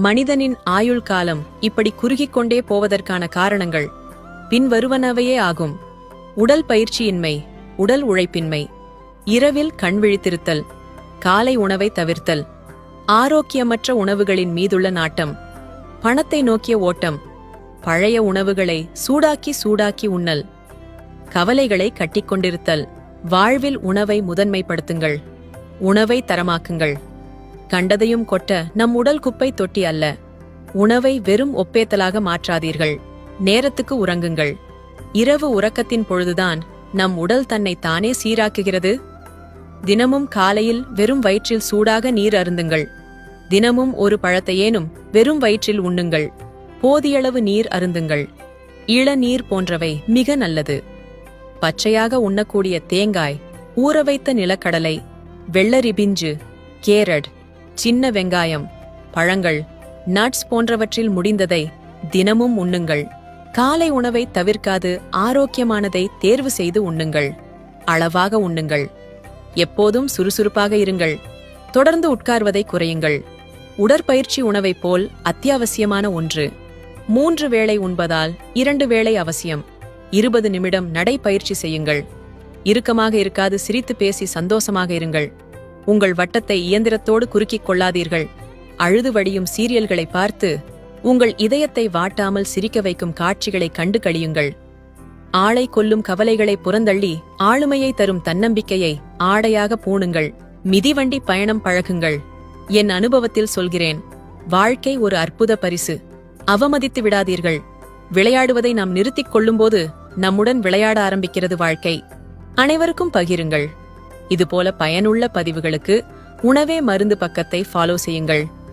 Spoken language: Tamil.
மனிதனின் ஆயுள் காலம் இப்படி குறுகிக் கொண்டே போவதற்கான காரணங்கள் பின்வருவனவையே ஆகும். உடல் பயிற்சியின்மை, உடல் உழைப்பின்மை, இரவில் கண் விழித்திருத்தல், காலை உணவை தவிர்த்தல், ஆரோக்கியமற்ற உணவுகளின் மீதுள்ள நாட்டம், பணத்தை நோக்கிய ஓட்டம், பழைய உணவுகளை சூடாக்கி உண்ணல், கவலைகளை கட்டிக்கொண்டிருத்தல். வாழ்வில் உணவை முதன்மைப்படுத்துங்கள். உணவை தரமாக்குங்கள். கண்டதையும் கொட்ட நம் உடல் குப்பை தொட்டி அல்ல. உணவை வெறும் ஒப்பேத்தலாக மாற்றாதீர்கள். நேரத்துக்கு உறங்குங்கள். இரவு உறக்கத்தின் பொழுதுதான் நம் உடல் தன்னை தானே சீராக்குகிறது. தினமும் காலையில் வெறும் வயிற்றில் சூடாக நீர் அருந்துங்கள். தினமும் ஒரு பழத்தையேனும் வெறும் வயிற்றில் உண்ணுங்கள். போதியளவு நீர் அருந்துங்கள். இளநீர் போன்றவை மிக நல்லது. பச்சையாக உண்ணக்கூடிய தேங்காய், ஊற வைத்த நிலக்கடலை, வெள்ளரி பிஞ்சு, கேரட், சின்ன வெங்காயம், பழங்கள், நட்ஸ் போன்றவற்றில் முடிந்ததை தினமும் உண்ணுங்கள். காலை உணவை தவிர்க்காது ஆரோக்கியமானதை தேர்வு செய்து உண்ணுங்கள். அளவாக உண்ணுங்கள். எப்போதும் சுறுசுறுப்பாக இருங்கள். தொடர்ந்து உட்கார்வதை குறையுங்கள். உடற்பயிற்சி உணவைப் போல் அத்தியாவசியமான ஒன்று. 3 வேளை உண்பதால் 2 வேளை அவசியம். 20 நிமிடம் நடைப்பயிற்சி செய்யுங்கள். இறுக்கமாக இருக்காது சிரித்து பேசி சந்தோஷமாக இருங்கள். உங்கள் வட்டத்தை இயந்திரத்தோடு குறுக்கிக் கொள்ளாதீர்கள். அழுது வடியும் சீரியல்களை பார்த்து உங்கள் இதயத்தை வாட்டாமல் சிரிக்க வைக்கும் காட்சிகளை கண்டு கழியுங்கள். ஆளை கொல்லும் கவலைகளை புறந்தள்ளி ஆளுமையை தரும் தன்னம்பிக்கையை ஆடையாக பூணுங்கள். மிதிவண்டி பயணம் பழகுங்கள். என் அனுபவத்தில் சொல்கிறேன், வாழ்க்கை ஒரு அற்புத பரிசு. அவமதித்து விடாதீர்கள். விளையாடுவதை நாம் நிறுத்திக் கொள்ளும்போது நம்முடன் விளையாட ஆரம்பிக்கிறது வாழ்க்கை. அனைவருக்கும் பகிருங்கள். இதுபோல பயனுள்ள பதிவுகளுக்கு உணவே மருந்து பக்கத்தை ஃபாலோ செய்யுங்கள்.